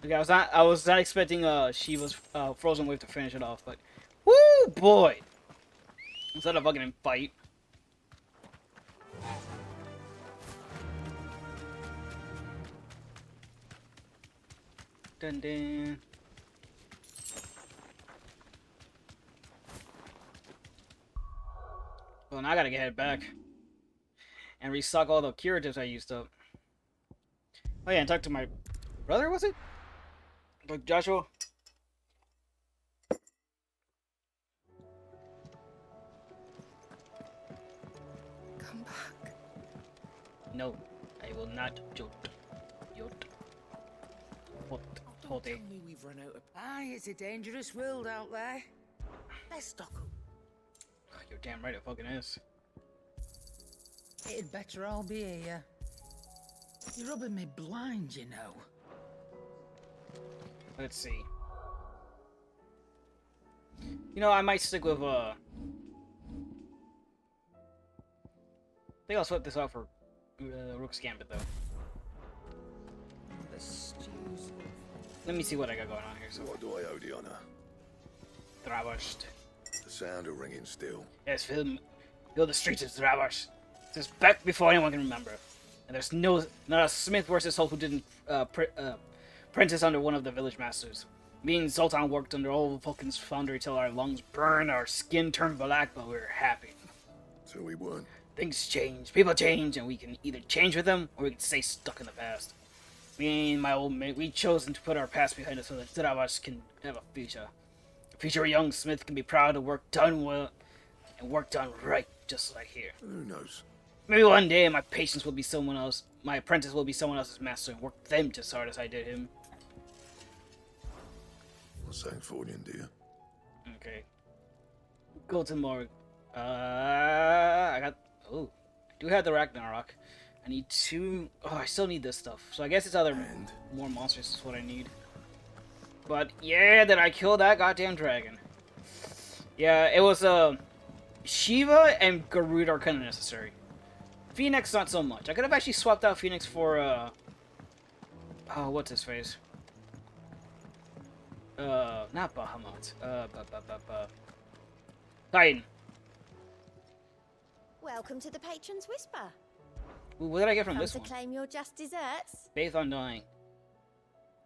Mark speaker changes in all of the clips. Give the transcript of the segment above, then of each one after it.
Speaker 1: Okay, I was not expecting Shiva's frozen wave to finish it off, but woo boy! Instead of fucking fight. Dun dun. Well, now I gotta head back and restock all the curatives I used up. Oh yeah, and talk to my brother, was it? Like Joshua?
Speaker 2: Come back.
Speaker 1: No, I will not jot. Jot. What?
Speaker 2: Don't tell me we've run out of... Aye, it's a dangerous world out there. Let's stock up.
Speaker 1: You're damn right it fucking is.
Speaker 2: It'd better all be here. You're rubbing me blind, you know.
Speaker 1: Let's see. You know, I might stick with, I think I'll swap this out for Rook's Gambit, though.
Speaker 2: The stews.
Speaker 1: Let me see what I got going on here. So,
Speaker 3: What do I owe the honor?
Speaker 1: Dravast.
Speaker 3: The sound of ringing still.
Speaker 1: Yes, fill the streets of Dravast. This is back before anyone can remember. And there's not a smith worth his salt who didn't apprentice under one of the village masters. Me and Zoltan worked under old Vulcan's foundry till our lungs burned, our skin turned black, but we were happy.
Speaker 3: So we weren't.
Speaker 1: Things change, people change, and we can either change with them, or we can stay stuck in the past. Me and my old mate, we chosen to put our past behind us so that Dravast can have a future. A future young smith can be proud of work done well, and work done right, just like here.
Speaker 3: Who knows?
Speaker 1: Maybe one day my patients will be someone else, my apprentice will be someone else's master and work them just as hard as I did him.
Speaker 3: What's saying Fornian, dear?
Speaker 1: Okay. Go to more. I got. Oh, I do have the Ragnarok. I need two. Oh, I still need this stuff. So I guess it's other more monsters is what I need. But yeah, did I kill that goddamn dragon? Yeah, it was Shiva and Garud are kind of necessary. Phoenix not so much. I could have actually swapped out Phoenix for oh, what's his face? Not Bahamut. Titan.
Speaker 4: Welcome to the Patron's Whisper.
Speaker 1: Ooh, what did I get from
Speaker 4: Come
Speaker 1: this
Speaker 4: to
Speaker 1: one?
Speaker 4: claim your just desserts.
Speaker 1: Faith Undying.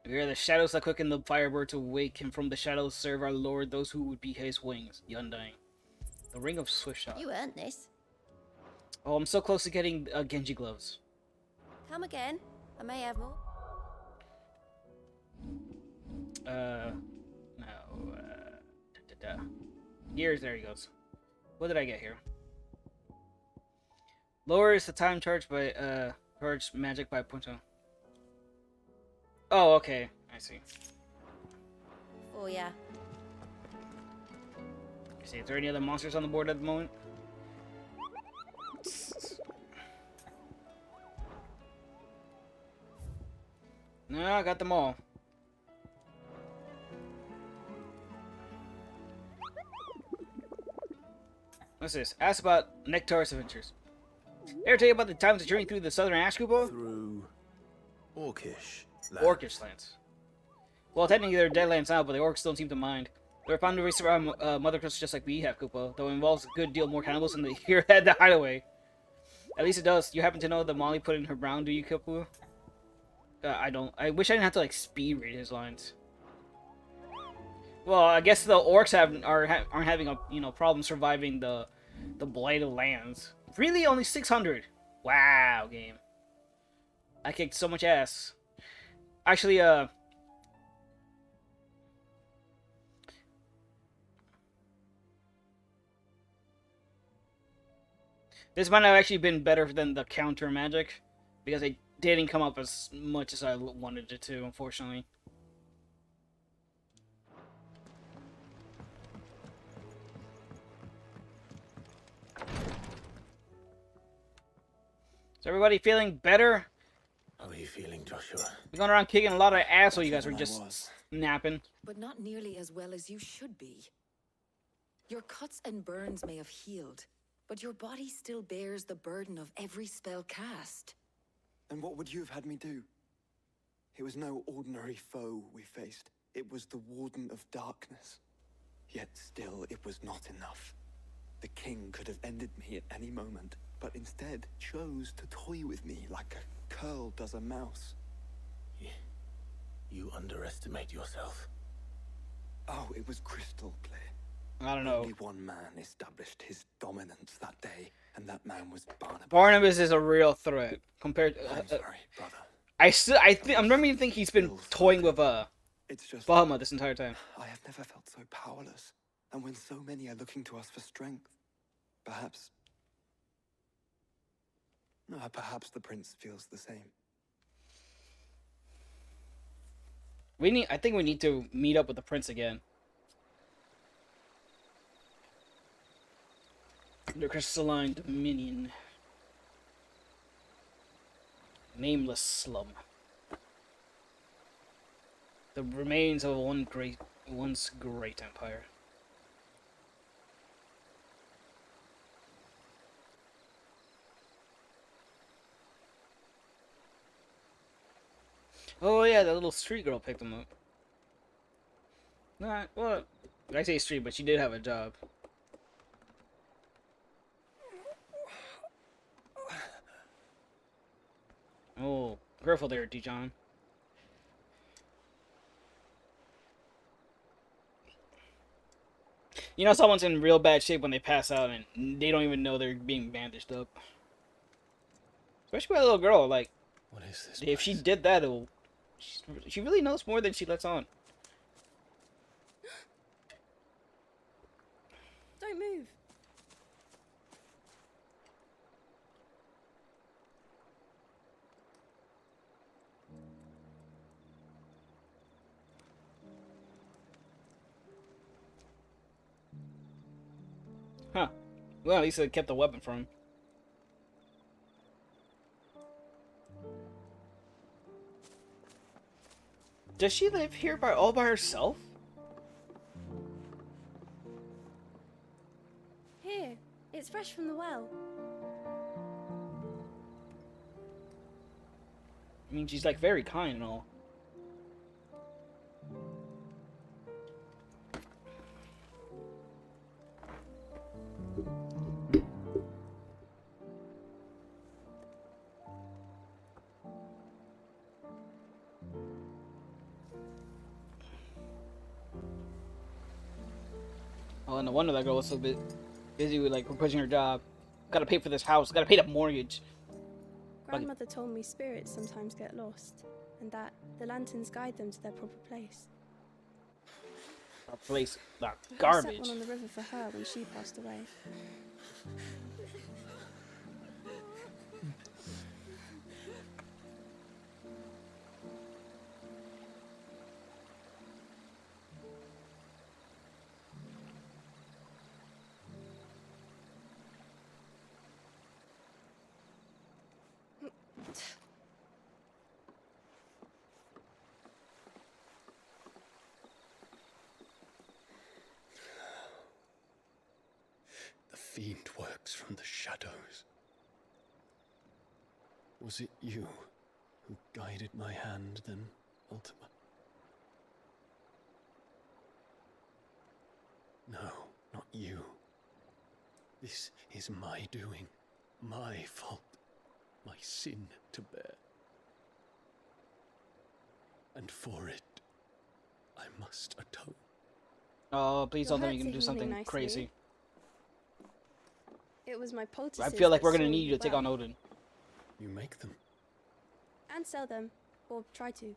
Speaker 1: We are the shadows that quicken the firebird to wake him from the shadows. Serve our Lord, those who would be his wings. The Undying. The Ring of Swift Shot.
Speaker 4: You earned this.
Speaker 1: Oh, I'm so close to getting Genji gloves.
Speaker 4: Come again. I may have more.
Speaker 1: No. Gears, there he goes. What did I get here? Lowers the time charge by, charge magic by 0.2. Oh, okay. I see.
Speaker 4: Oh, yeah.
Speaker 1: See, is there any other monsters on the board at the moment? No, I got them all. What's this? Ask about Nectar's adventures. Ever tell you about the times of journey through the southern Ash Kubo?
Speaker 5: Through Orcish.
Speaker 1: Orcish lands. Well, technically they're deadlands now, but the orcs don't seem to mind. They're found to race around Mother Crystal just like we have, Kupo, though it involves a good deal more cannibals than here at the hideaway. At least it does. You happen to know that Molly put in her brown, do you, Kupo? I don't. I wish I didn't have to, like, speed read his lines. Well, I guess the orcs aren't having a, problem surviving the blighted lands. Really? Only 600? Wow, game. I kicked so much ass. Actually, this might have actually been better than the counter magic, because it didn't come up as much as I wanted it to, unfortunately. Is everybody feeling better?
Speaker 5: How are you feeling, Joshua?
Speaker 1: We're going around kicking a lot of ass while you guys were just napping.
Speaker 6: But not nearly as well as you should be. Your cuts and burns may have healed, but your body still bears the burden of every spell cast.
Speaker 7: And what would you have had me do? It was no ordinary foe we faced. It was the Warden of Darkness. Yet still, it was not enough. The king could have ended me at any moment, but instead chose to toy with me like a curl does a mouse.
Speaker 5: You underestimate yourself.
Speaker 7: Oh, it was crystal clear.
Speaker 1: I don't know.
Speaker 7: Only one man established his dominance that day, and that man was Barnabas.
Speaker 1: Barnabas is a real threat compared.
Speaker 7: I'm sorry, brother.
Speaker 1: I'm remember think he's been toying with
Speaker 7: It's just
Speaker 1: Bahama this entire time.
Speaker 7: I have never felt so powerless, and when so many are looking to us for strength, perhaps the prince feels the same.
Speaker 1: I think we need to meet up with the prince again. The Crystalline Dominion. Nameless slum. The remains of once great empire. Oh yeah, that little street girl picked him up. Nah, well, I say street, but she did have a job. Oh, careful there, Dijon. You know someone's in real bad shape when they pass out and they don't even know they're being bandaged up. Especially by a little girl, like,
Speaker 5: What is this
Speaker 1: if she
Speaker 5: place?
Speaker 1: did that, she really knows more than she lets on.
Speaker 4: Don't move.
Speaker 1: Huh. Well, at least it kept the weapon from him. Does she live here all by herself?
Speaker 4: Here, it's fresh from the well.
Speaker 1: I mean, she's like very kind and all. Oh, no wonder that girl was so busy with like pushing her job. Gotta pay for this house. Gotta pay the mortgage.
Speaker 8: Grandmother told me spirits sometimes get lost, and that the lanterns guide them to their proper place.
Speaker 1: A place, that
Speaker 8: I set
Speaker 1: garbage.
Speaker 8: one on the river for her when she passed away.
Speaker 5: The fiend works from the shadows. Was it you who guided my hand then, Ultima? No, not you. This is my doing, my fault, my sin to bear. And for it, I must atone.
Speaker 1: Oh, please don't
Speaker 8: Your
Speaker 1: tell me you can
Speaker 8: hurts
Speaker 1: do
Speaker 8: are healing
Speaker 1: something
Speaker 8: nicely.
Speaker 1: crazy.
Speaker 8: It was my poultices
Speaker 1: I feel like
Speaker 8: that
Speaker 1: we're gonna
Speaker 8: saw
Speaker 1: need you to take
Speaker 8: well.
Speaker 1: on Odin.
Speaker 5: You make them.
Speaker 8: And sell them, or try to.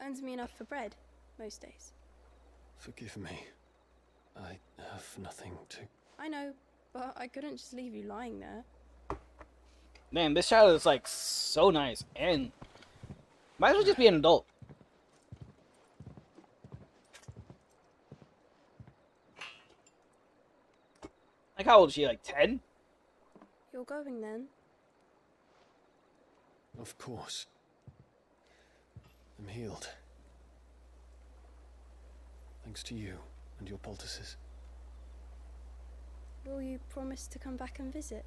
Speaker 8: Earns me enough for bread, most days.
Speaker 5: Forgive me. I have nothing to...
Speaker 8: I know, but I couldn't just leave you lying there.
Speaker 1: Man, this child is like so nice and might as well just be an adult. Like how old is she? Like 10?
Speaker 8: You're going then?
Speaker 5: Of course. I'm healed. Thanks to you and your poultices.
Speaker 8: Will you promise to come back and visit?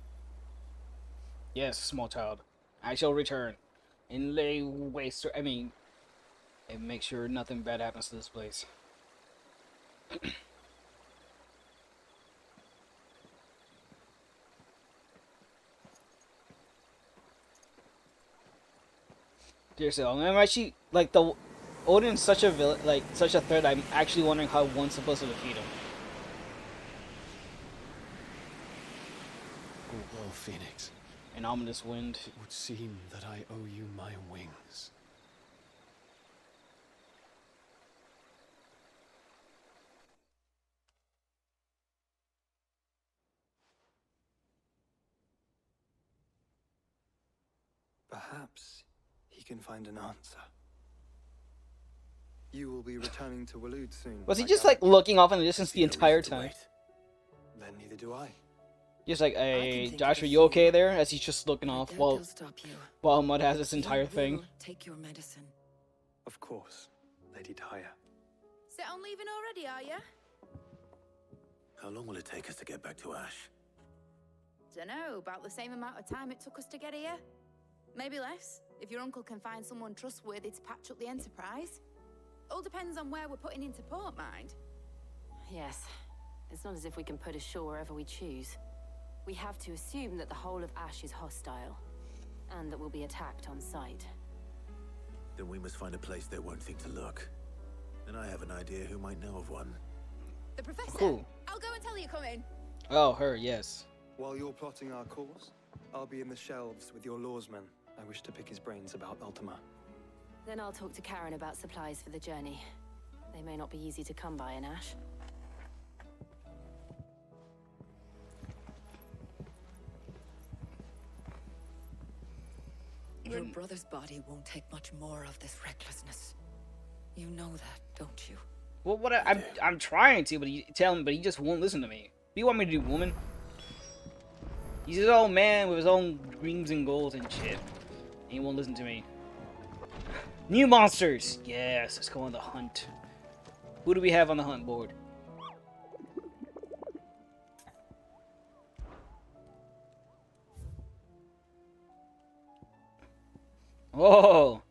Speaker 1: Yes, small child. I shall return. And lay waste. I mean, and make sure nothing bad happens to this place. Seriously, I'm actually like the Odin's such a such a threat. I'm actually wondering how one's supposed to defeat him.
Speaker 5: Oh, Phoenix.
Speaker 1: An ominous wind.
Speaker 5: It would seem that I owe you my wings.
Speaker 7: Perhaps he can find an answer. You will be returning to Waloed soon.
Speaker 1: Was he just like looking off in the distance the entire time?
Speaker 7: Then neither do I.
Speaker 1: Just like,
Speaker 6: I
Speaker 1: hey,
Speaker 6: can think
Speaker 1: Josh,
Speaker 6: of
Speaker 1: are
Speaker 6: a
Speaker 1: you okay
Speaker 6: few.
Speaker 1: there? As he's just looking
Speaker 6: I
Speaker 1: off
Speaker 6: doubt
Speaker 1: while
Speaker 6: they'll stop you.
Speaker 1: Mud has this entire
Speaker 6: You
Speaker 1: thing.
Speaker 6: will take your medicine.
Speaker 7: Of course, Lady Daya.
Speaker 4: Set on leaving already, are you?
Speaker 3: How long will it take us to get back to Ash?
Speaker 4: Dunno, about the same amount of time it took us to get here. Maybe less, if your uncle can find someone trustworthy to patch up the Enterprise. All depends on where we're putting into port, mind.
Speaker 9: Yes. It's not as if we can put ashore wherever we choose. We have to assume that the whole of Ash is hostile, and that we'll be attacked on sight.
Speaker 3: Then we must find a place they won't think to look. And I have an idea who might know of one.
Speaker 4: The Professor?
Speaker 1: Cool.
Speaker 4: I'll go and tell you come in.
Speaker 1: Oh, her, yes.
Speaker 7: While you're plotting our course, I'll be in the shelves with your lawsman. I wish to pick his brains about Ultima.
Speaker 9: Then I'll talk to Karen about supplies for the journey. They may not be easy to come by in Ash.
Speaker 6: Your brother's body won't take much more of this recklessness. You know that, don't you?
Speaker 1: Well, I'm trying to, but he just won't listen to me. What do you want me to do, woman? He's his own man with his own dreams and goals and shit. And he won't listen to me. New monsters! Yes, let's go on the hunt. Who do we have on the hunt board? Oh!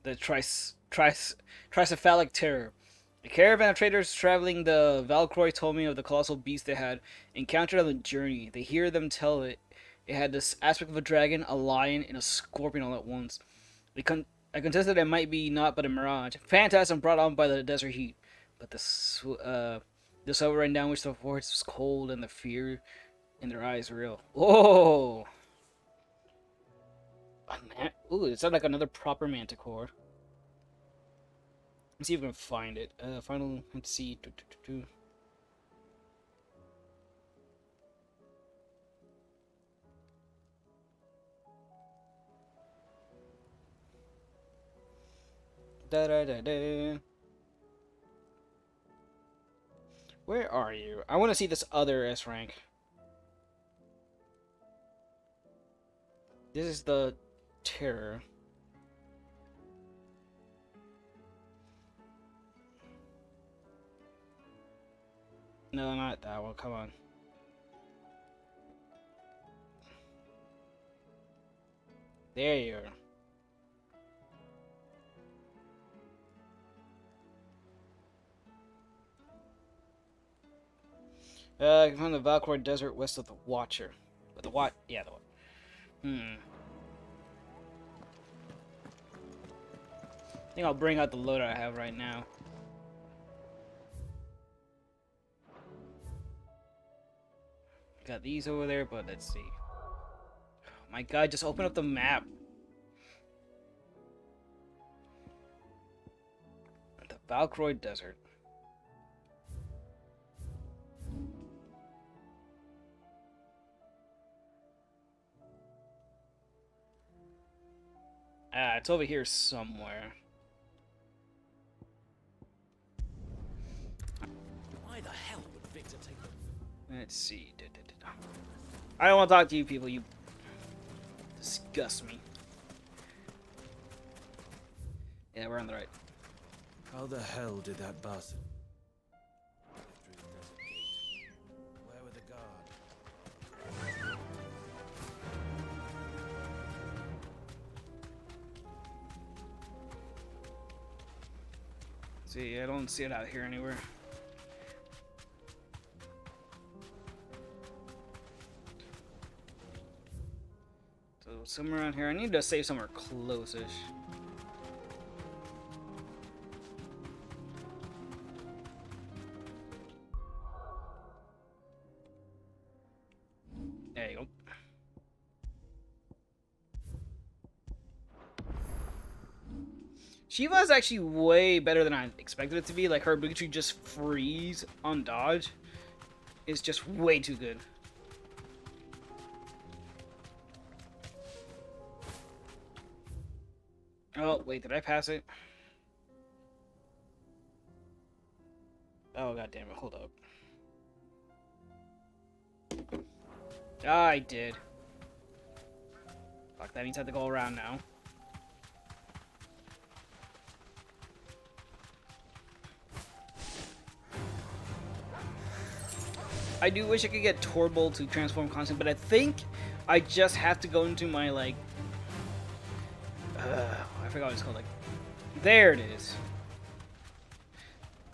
Speaker 1: The tricephalic terror. A caravan of traders traveling the Valkyrie told me of the colossal beast they had encountered on the journey. They hear them tell it had this aspect of a dragon, a lion, and a scorpion all at once. I contested it might be naught but a mirage, phantasm brought on by the desert heat. But the silver ran down which the forest was cold and the fear in their eyes real. Oh! Ooh, it sounds like another proper manticore. Let's see if we can find it. Final, let's see. Da-da-da-da. Where are you? I want to see this other S rank. This is the terror. No, not that one. Come on. There you are. From the Valkyrie Desert west of the Watcher. But the yeah, the I think I'll bring out the loader I have right now. Got these over there, but let's see. Oh my god, just open up the map. The Valkyrie Desert. Ah, it's over here somewhere.
Speaker 5: Why the hell would Victor take them?
Speaker 1: Let's see. I don't want to talk to you people. You disgust me. Yeah, we're on the right.
Speaker 10: How the hell did that bastard get through the desert gate? Where were the guards?
Speaker 1: See, I don't see it out here anywhere. So somewhere around here, I need to save somewhere close-ish. There you go. Shiva is actually way better than I expected it to be. Like, her ability to just freeze on dodge is just way too good. Oh, wait, did I pass it? Oh, god damn it, hold up. I did. Fuck, that means I have to go around now. I do wish I could get Torbolt to transform constantly, but I think I just have to go into my, like... I forgot what it's called, like... There it is.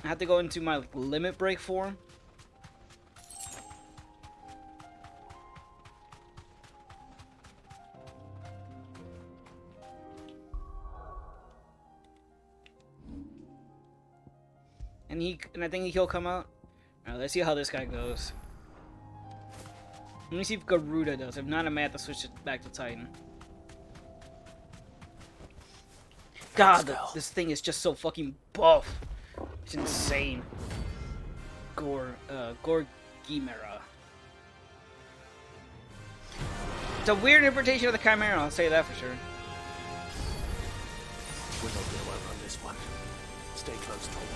Speaker 1: I have to go into my, like, limit break form. And I think he'll come out. Alright, let's see how this guy goes. Let me see if Garuda does. If not, I may have to switch it back to Titan. God, this thing is just so fucking buff. It's insane. Gorgimera. It's a weird interpretation of the Chimera, I'll say that for sure.
Speaker 5: We're not gonna work on this one. Stay close, Torwald.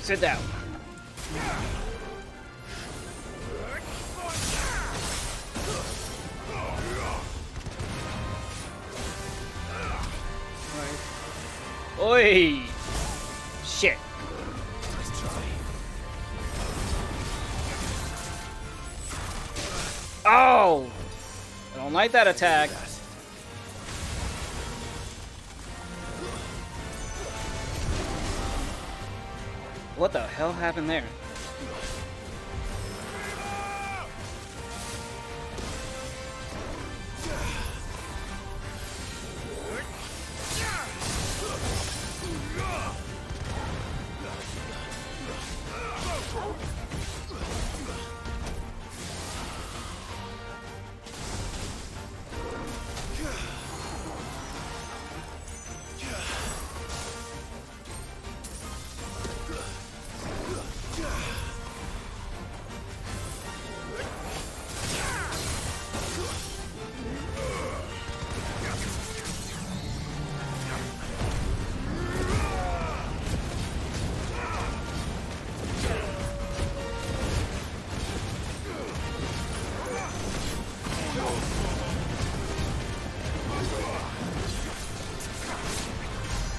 Speaker 1: Sit down. Oi! Shit.
Speaker 5: Let's try.
Speaker 1: Oh! I don't like that attack. What the hell happened there?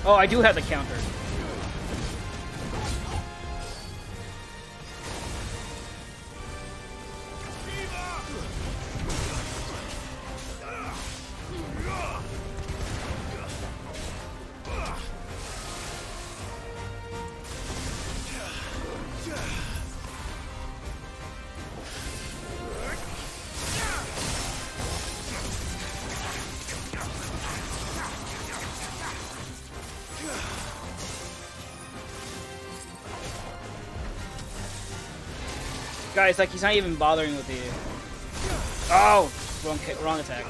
Speaker 1: Oh, I do have the counter. Guys, like, he's not even bothering with the... Oh! Wrong attack.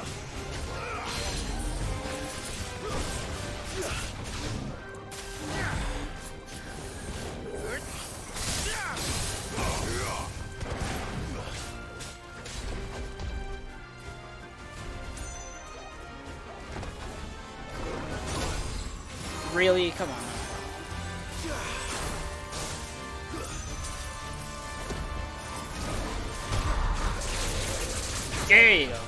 Speaker 1: Really? Come on. There you go.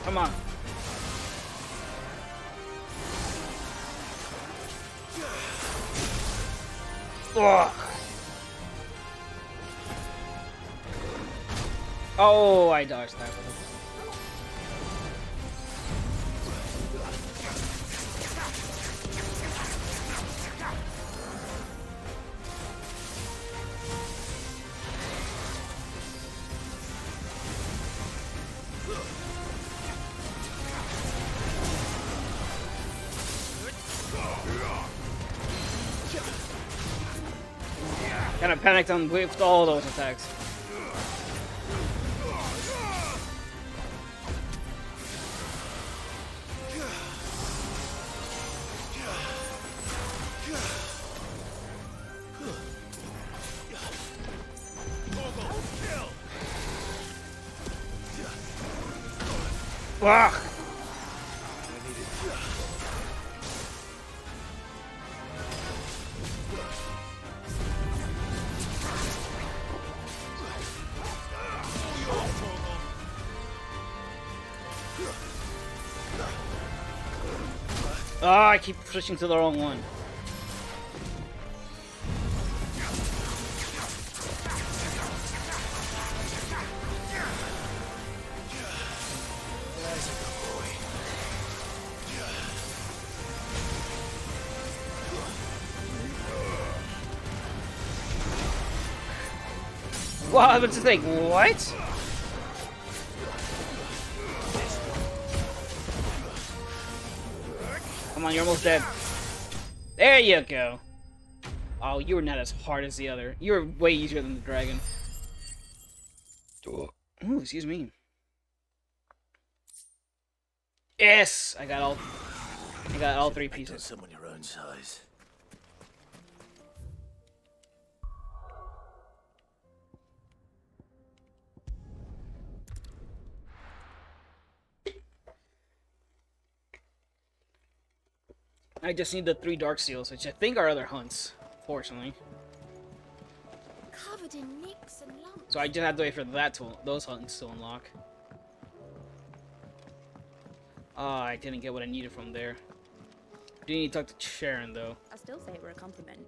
Speaker 1: Come on. Ugh. Oh, I dodged that. Kind of panicked on with all those attacks. Ugh. Oh, I keep switching to the wrong one. Wow, I was just like, what? Come on, you're almost dead. There you go. Oh, you were not as hard as the other. You were way easier than the dragon. Ooh, excuse me. Yes, I got all three pieces.
Speaker 3: Someone your own size.
Speaker 1: I just need the 3 dark seals, which I think are other hunts, fortunately.
Speaker 4: Covered in nicks and lumps.
Speaker 1: So I just have to wait for those hunts to unlock. Ah, I didn't get what I needed from there. Do need to talk to Sharon though.
Speaker 4: I still say it were a compliment.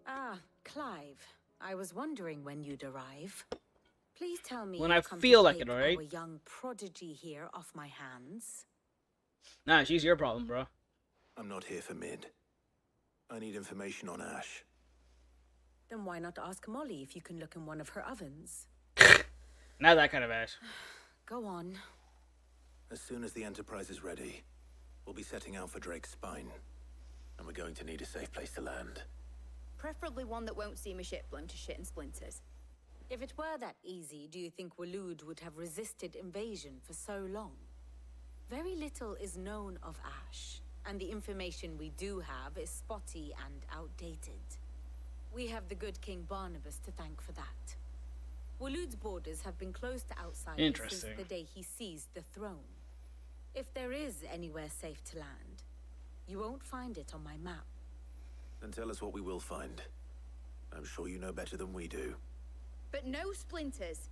Speaker 6: Ah, Clive. I was wondering when you'd arrive. Please tell me
Speaker 1: When
Speaker 6: you've
Speaker 1: I
Speaker 6: come
Speaker 1: feel
Speaker 6: to
Speaker 1: like
Speaker 6: take
Speaker 1: it, alright?
Speaker 6: our young prodigy here off my hands.
Speaker 1: Nah, she's your problem, bro.
Speaker 3: I'm not here for Mid. I need information on Ash.
Speaker 6: Then why not ask Molly if you can look in one of her ovens?
Speaker 1: Not that kind of Ash.
Speaker 6: Go on.
Speaker 3: As soon as the Enterprise is ready, we'll be setting out for Drake's Spine. And we're going to need a safe place to land.
Speaker 4: Preferably one that won't see my ship blown to shit and splinters.
Speaker 6: If it were that easy, do you think Waloed would have resisted invasion for so long? Very little is known of Ash, and the information we do have is spotty and outdated. We have the good King Barnabas to thank for that. Waloed's borders have been closed to outsiders since the day he seized the throne. If there is anywhere safe to land, you won't find it on my map.
Speaker 3: Then tell us what we will find. I'm sure you know better than we do.
Speaker 4: But no splinters.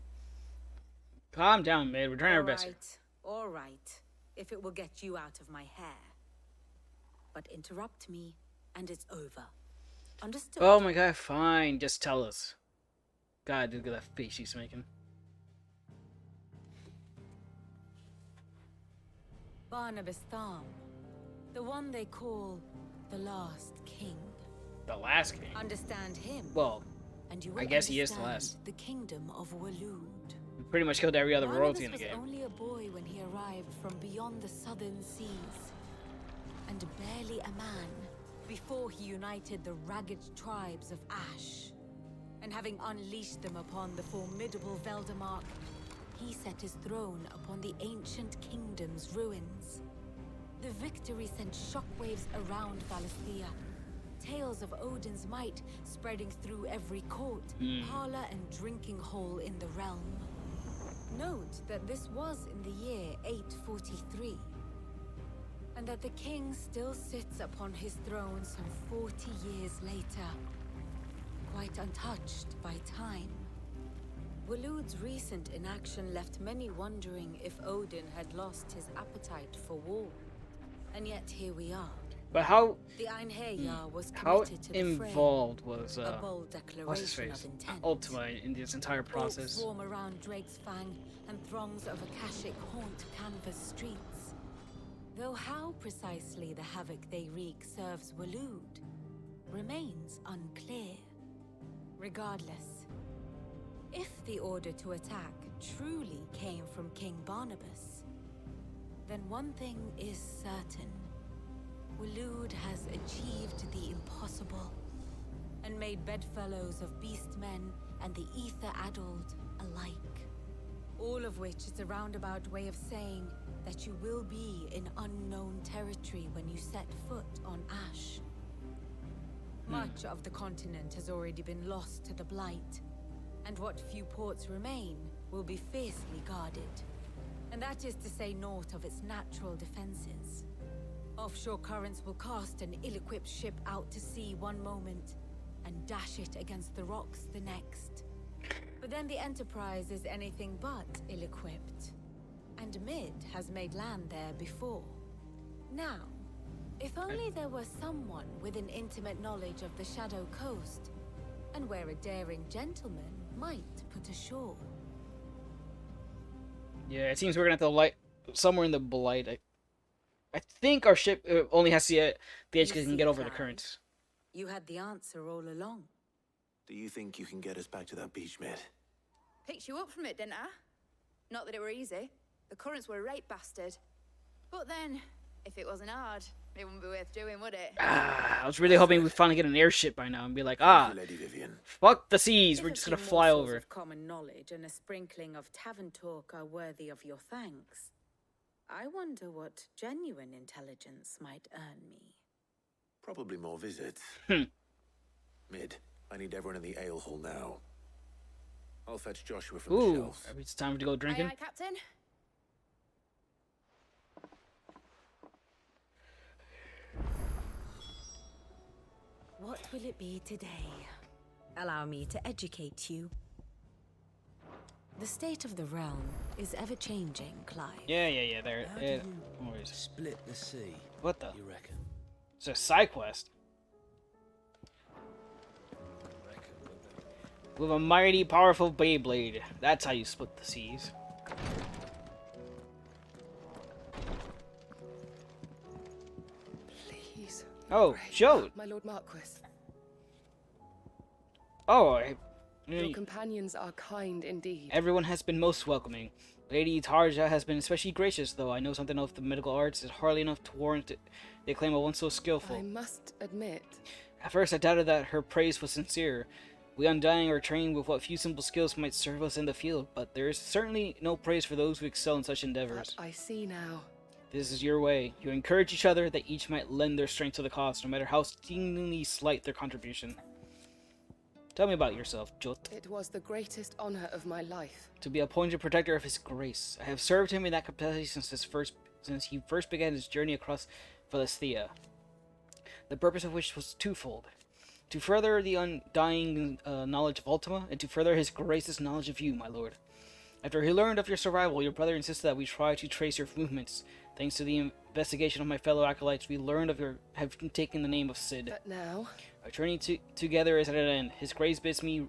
Speaker 1: Calm down, Mid. We're trying our best.
Speaker 6: All right. If it will get you out of my hair. but interrupt me, and it's over. Understood?
Speaker 1: Oh my god, fine. Just tell us. God, look at that face she's making.
Speaker 6: Barnabas Tham, the one they call the last king.
Speaker 1: The last king?
Speaker 6: Understand him?
Speaker 1: Well,
Speaker 6: and you
Speaker 1: I
Speaker 6: will
Speaker 1: guess he is the
Speaker 6: understand
Speaker 1: last.
Speaker 6: the kingdom of Waloed.
Speaker 1: We pretty much killed every other royalty in the
Speaker 6: Barnabas
Speaker 1: game.
Speaker 6: was only a boy when he arrived from beyond the southern seas, and barely a man before he united the ragged tribes of Ash. And having unleashed them upon the formidable Veldemark, he set his throne upon the ancient kingdom's ruins. The victory sent shockwaves around Valisthea, tales of Odin's might spreading through every court, parlor, and drinking hole in the realm. Note that this was in the year 843, and that the king still sits upon his throne some 40 years later, quite untouched by time. Waloed's recent inaction left many wondering if Odin had lost his appetite for war. And yet here we are.
Speaker 1: But how
Speaker 6: The Einherjar was
Speaker 1: how
Speaker 6: committed to the fray.
Speaker 1: involved was
Speaker 6: A bold
Speaker 1: what's his
Speaker 6: declaration
Speaker 1: face?
Speaker 6: of intent.
Speaker 1: Ultima in this entire process?
Speaker 6: Orcs swarm around Drake's Fang, and throngs of Akashic haunt Canvas streets. Though how precisely the havoc they wreak serves Waloed remains unclear. Regardless, if the order to attack truly came from King Barnabas, then one thing is certain. Waloed has achieved the impossible, and made bedfellows of beastmen and the ether-addled alike. All of which is a roundabout way of saying that you will be in unknown territory when you set foot on Ash. Much of the continent has already been lost to the Blight, and what few ports remain will be fiercely guarded. And that is to say naught of its natural defenses. Offshore currents will cast an ill-equipped ship out to sea one moment, and dash it against the rocks the next. But then the Enterprise is anything but ill-equipped, and Mid has made land there before. Now, if only there were someone with an intimate knowledge of the Shadow Coast, and where a daring gentleman might put ashore.
Speaker 1: Yeah, it seems we're gonna have to light somewhere in the Blight. I think our ship only has the edge because it can get over the currents.
Speaker 6: You had the answer all along.
Speaker 3: Do you think you can get us back to that beach, Mid?
Speaker 4: Picked you up from it, didn't I? Not that it were easy. The currents were a right bastard. But then, if it wasn't hard, it wouldn't be worth doing, would it?
Speaker 1: I was really hoping we'd finally get an airship by now and be like,
Speaker 3: Lady Vivian.
Speaker 1: fuck the seas, we're
Speaker 6: If
Speaker 1: just
Speaker 6: a
Speaker 1: gonna
Speaker 6: few
Speaker 1: fly
Speaker 6: morsels
Speaker 1: over.
Speaker 6: of common knowledge and a sprinkling of tavern talk are worthy of your thanks, I wonder what genuine intelligence might earn me.
Speaker 3: Probably more visits. Mid, I need everyone in the ale hall now. I'll fetch Joshua from the
Speaker 1: Ooh,
Speaker 3: shelves.
Speaker 1: maybe it's time to go drinking.
Speaker 4: Aye, aye, Captain.
Speaker 6: What will it be today? Allow me to educate you. The state of the realm is ever-changing, Clive.
Speaker 1: Yeah, there.
Speaker 10: How do
Speaker 1: Yeah,
Speaker 10: you
Speaker 1: no worries.
Speaker 10: split the sea?
Speaker 1: What the?
Speaker 10: You reckon?
Speaker 1: It's a side quest. With a mighty, powerful Beyblade. That's how you split the seas.
Speaker 11: Please.
Speaker 1: Oh, Joe.
Speaker 11: My Lord Marquis.
Speaker 1: Oh,
Speaker 11: Your companions are kind indeed.
Speaker 1: everyone has been most welcoming. Lady Tarja has been especially gracious, though I know something of the medical arts is hardly enough to warrant the claim of one so skillful.
Speaker 11: I must admit.
Speaker 1: At first I doubted that her praise was sincere. We Undying are trained with what few simple skills might serve us in the field, but there is certainly no praise for those who excel in such endeavors.
Speaker 11: I see now.
Speaker 1: This is your way. You encourage each other that each might lend their strength to the cause, no matter how seemingly slight their contribution. Tell me about yourself, Jot.
Speaker 11: It was the greatest honor of my life.
Speaker 1: To be appointed protector of his grace. I have served him in that capacity since he first began his journey across Valisthea. The purpose of which was twofold. To further the undying knowledge of Ultima, and to further his grace's knowledge of you, my lord. After he learned of your survival, your brother insisted that we try to trace your movements. Thanks to the investigation of my fellow acolytes, we learned of your have taken the name of Sid.
Speaker 11: But now,
Speaker 1: Our journey together is at an end. His grace bids me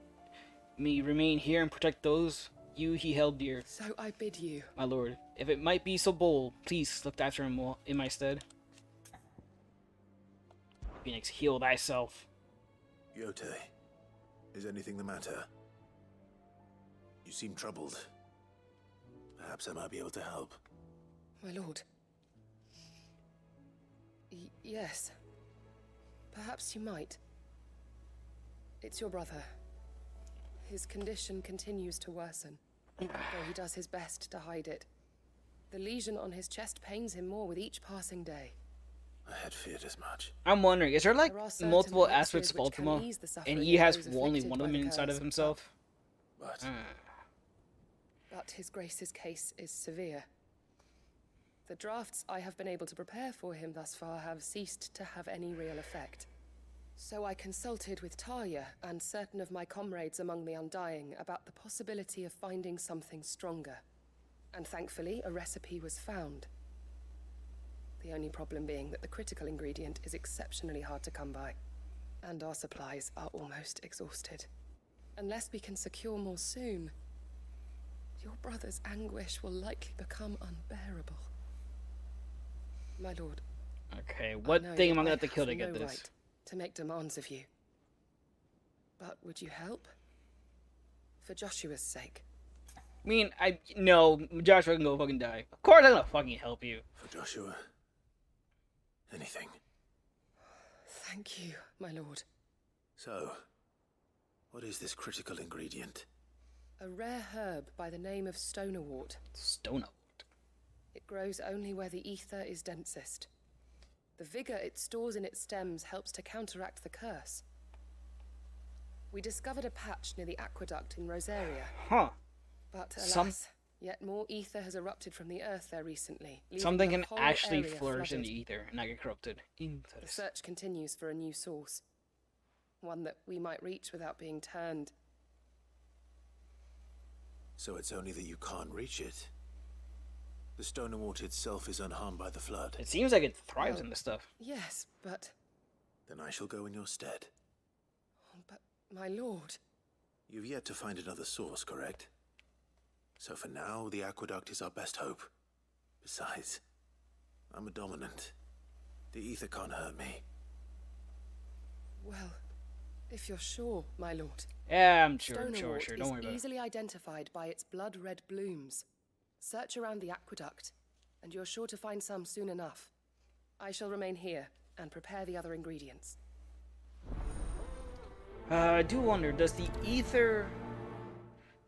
Speaker 1: remain here and protect those he held dear.
Speaker 11: so I bid you.
Speaker 1: My lord, if it might be so bold, please look after him in my stead. Phoenix, heal thyself.
Speaker 3: Yote, is anything the matter? You seem troubled. Perhaps I might be able to help.
Speaker 11: My lord. Yes. Perhaps you might. It's your brother. His condition continues to worsen, though he does his best to hide it. The lesion on his chest pains him more with each passing day.
Speaker 3: I had feared as much.
Speaker 1: I'm wondering, is there like
Speaker 11: There are certain
Speaker 1: multiple
Speaker 11: elixirs
Speaker 1: aspects of
Speaker 11: which can
Speaker 1: Ultima,
Speaker 11: ease the suffering
Speaker 1: and he
Speaker 11: of
Speaker 1: has
Speaker 11: those
Speaker 1: only
Speaker 11: afflicted
Speaker 1: one of
Speaker 11: by
Speaker 1: them
Speaker 11: the
Speaker 1: inside of
Speaker 11: curse,
Speaker 1: himself?
Speaker 3: But
Speaker 11: But His Grace's case is severe. The drafts I have been able to prepare for him thus far have ceased to have any real effect. So I consulted with Talia and certain of my comrades among the Undying about the possibility of finding something stronger. And thankfully, a recipe was found. The only problem being that the critical ingredient is exceptionally hard to come by, and our supplies are almost exhausted. Unless we can secure more soon, your brother's anguish will likely become unbearable. My lord.
Speaker 1: Okay, what thing am I gonna have to kill to get
Speaker 11: no
Speaker 1: this?
Speaker 11: right to make demands of you. But would you help? For Joshua's sake.
Speaker 1: I mean, no, Joshua can go fucking die. Of course I'm gonna fucking help you.
Speaker 3: for Joshua, anything.
Speaker 11: Thank you, my lord.
Speaker 3: So, what is this critical ingredient?
Speaker 11: A rare herb by the name of stonerwort.
Speaker 1: Stonerwort.
Speaker 11: It grows only where the ether is densest. The vigor it stores in its stems helps to counteract the curse. We discovered a patch near the aqueduct in Rosaria.
Speaker 1: Huh.
Speaker 11: But alas, yet more ether has erupted from the earth there recently.
Speaker 1: Something
Speaker 11: the
Speaker 1: can
Speaker 11: whole
Speaker 1: actually
Speaker 11: area
Speaker 1: flourish in
Speaker 11: flooded.
Speaker 1: the ether and not get corrupted.
Speaker 11: The
Speaker 1: Interesting.
Speaker 11: search continues for a new source. One that we might reach without being turned.
Speaker 3: So it's only that you can't reach it. The stone water itself is unharmed by the flood.
Speaker 1: It seems like it thrives
Speaker 11: Well,
Speaker 1: in this stuff.
Speaker 11: Yes, but...
Speaker 3: Then I shall go in your stead.
Speaker 11: But, my lord...
Speaker 3: You've yet to find another source, correct? So for now, the aqueduct is our best hope. Besides, I'm a dominant. The ether can't hurt me.
Speaker 11: Well, if you're sure, my lord.
Speaker 1: Yeah, I'm sure,
Speaker 11: Stonerwort
Speaker 1: sure.
Speaker 11: is
Speaker 1: Don't worry about it.
Speaker 11: easily identified by its blood-red blooms. Search around the aqueduct, and you're sure to find some soon enough. I shall remain here and prepare the other ingredients.
Speaker 1: I do wonder, does the ether,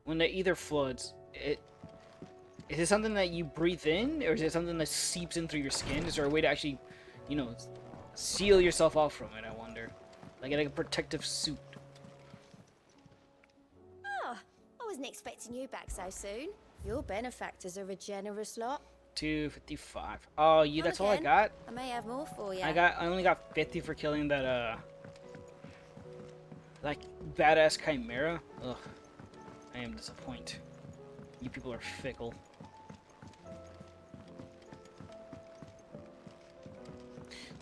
Speaker 1: when the ether floods, is it something that you breathe in, or is it something that seeps in through your skin? Is there a way to actually, you know, seal yourself off from it, I wonder? Like a protective suit.
Speaker 12: Oh, I wasn't expecting you back so soon. Your benefactors are a generous lot.
Speaker 1: 255. Oh, you,
Speaker 12: Come
Speaker 1: that's all I
Speaker 12: again.
Speaker 1: got?
Speaker 12: I may have more for you.
Speaker 1: I only got 50 for killing that, like, badass chimera. Ugh. I am disappointed. You people are fickle.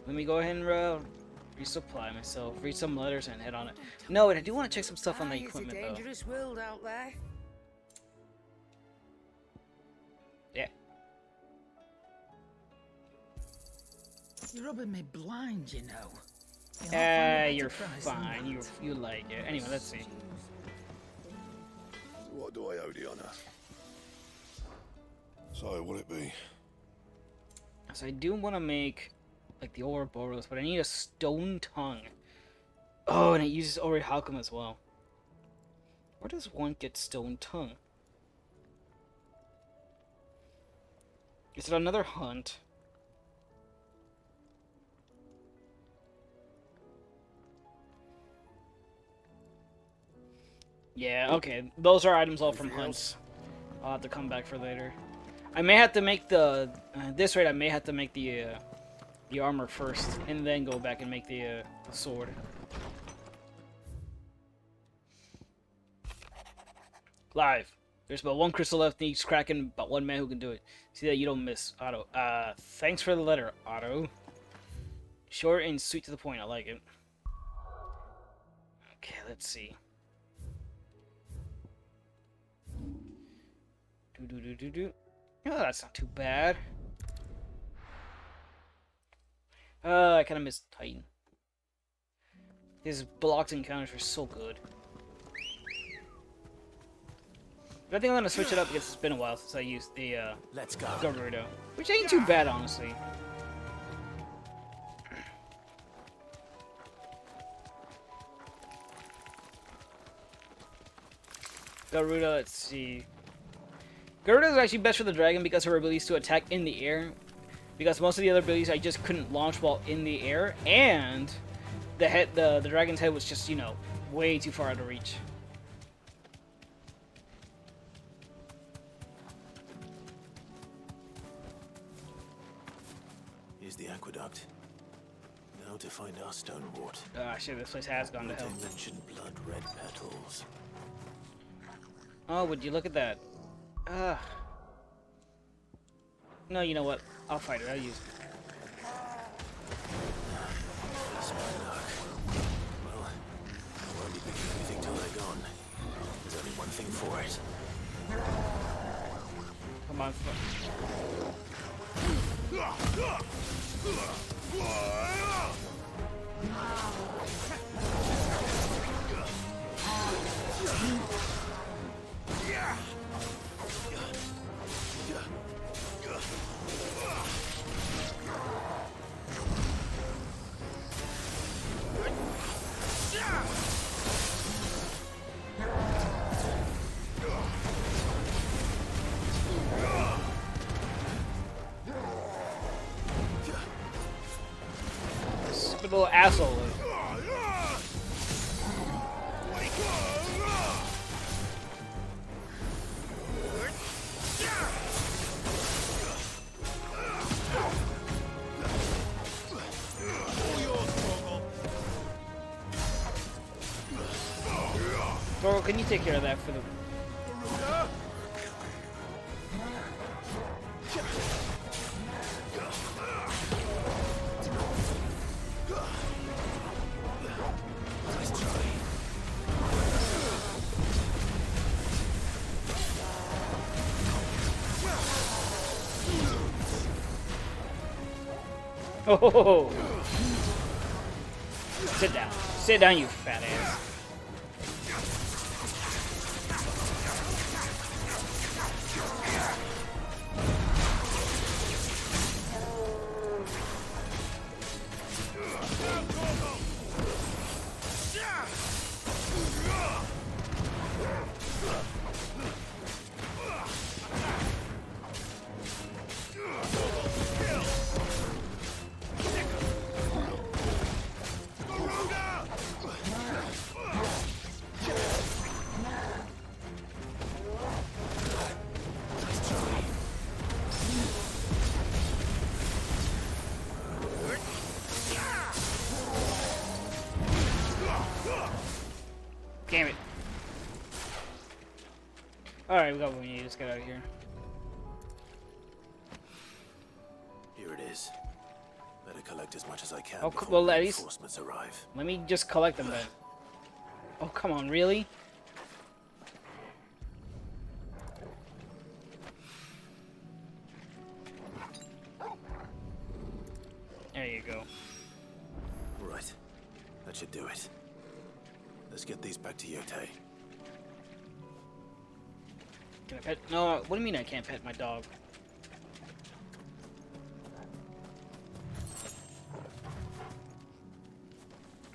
Speaker 1: Let me go ahead and resupply myself, read some letters, and head on it. No, wait, I do want to check some stuff on the
Speaker 2: It's a
Speaker 1: equipment, though.
Speaker 2: dangerous world out there.
Speaker 1: Yeah.
Speaker 2: You're rubbing me blind, you know. You'll not find a better
Speaker 1: You're
Speaker 2: price than
Speaker 1: fine.
Speaker 2: that.
Speaker 1: You like it. Anyway, let's see.
Speaker 13: What do I owe the honour? So, what'll it be?
Speaker 1: So I do want to make, like, the Ouroboros, but I need a stone tongue. Oh, and it uses Orihaukum as well. Where does one get stone tongue? Is it another hunt? Yeah, okay. Those are items all from hunts. I'll have to come back for later. I may have to make the... at this rate, I may have to make the armor first, and then go back and make the sword. Live. There's about 1 crystal left, needs Kraken, but 1 man who can do it. See that you don't miss, Otto. Thanks for the letter, Otto. Short and sweet to the point, I like it. Okay, let's see. Oh, that's not too bad. I kind of missed Titan. His blocked encounters were so good. But I think I'm gonna switch it up because it's been a while since I used the
Speaker 3: Let's go.
Speaker 1: Garuda, which ain't too bad, honestly. Garuda, let's see. Garuda is actually best for the dragon because her ability is to attack in the air. Because most of the other abilities I just couldn't launch while in the air, and the dragon's head was just, you know, way too far out of reach.
Speaker 3: Here's the aqueduct. Now to find our stone wart.
Speaker 1: Ah, shit, this place has gone to hell.
Speaker 3: They mentioned blood red petals.
Speaker 1: Oh, would you look at that? No, you know what? I'll fight it. I'll use it.
Speaker 3: That's my luck. Well, I won't be picking anything till they're gone. There's only one thing for it.
Speaker 1: Come on. Stupid little asshole. Thor, can you take care of that for the... Oh! Sit down. Sit down, you fat ass. Damn it. Alright, we got what we need. Let's get out of here.
Speaker 3: Here it is. Better collect as much as I can
Speaker 1: Oh,
Speaker 3: before
Speaker 1: well, at least
Speaker 3: reinforcements arrive.
Speaker 1: let me just collect them then. Oh, come on, really? There you go.
Speaker 3: Right. That should do it. Let's get these back to Yote.
Speaker 1: Can I pet? No, what do you mean I can't pet my dog?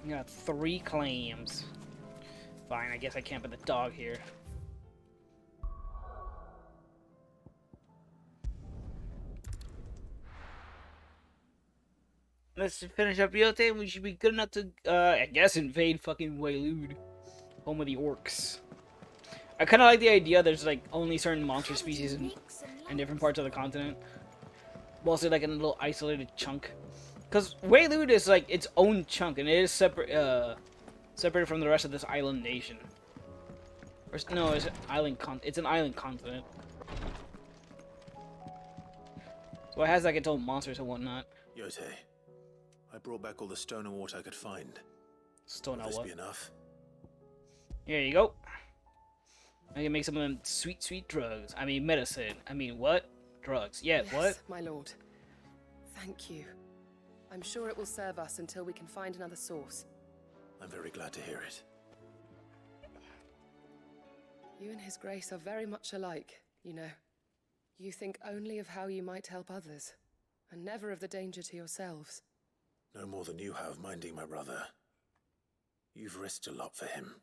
Speaker 1: I got 3 claims. Fine, I guess I can't pet the dog here. Let's finish up Yote and we should be good enough to, I guess, invade fucking Waylude. Home of the orcs. I kind of like the idea there's, like, only certain monster species in different parts of the continent. Mostly, like, in a little isolated chunk. Because Waylude is, like, its own chunk, and it is separated from the rest of this island nation. Or, no, it's an island it's an island continent. So it has like its own monsters and whatnot.
Speaker 3: Yote, I brought back all the stone and water I could find.
Speaker 1: Stone
Speaker 3: Will
Speaker 1: and
Speaker 3: this
Speaker 1: what?
Speaker 3: be enough?
Speaker 1: Here you go. I can make some of them sweet, sweet drugs. I mean, medicine. I mean, what? Drugs. Yeah,
Speaker 11: Yes,
Speaker 1: what?
Speaker 11: my lord. Thank you. I'm sure it will serve us until we can find another source.
Speaker 3: I'm very glad to hear it.
Speaker 11: You and His Grace are very much alike, you know. You think only of how you might help others, and never of the danger to yourselves.
Speaker 3: No more than you have minding my brother. You've risked a lot for him,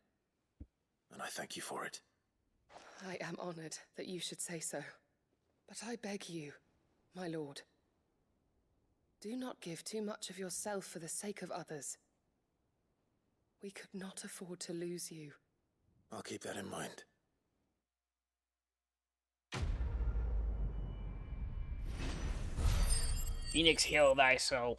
Speaker 3: and I thank you for it.
Speaker 11: I am honored that you should say so. But I beg you, my lord, do not give too much of yourself for the sake of others. We could not afford to lose you.
Speaker 3: I'll keep that in mind.
Speaker 1: Phoenix, heal thyself.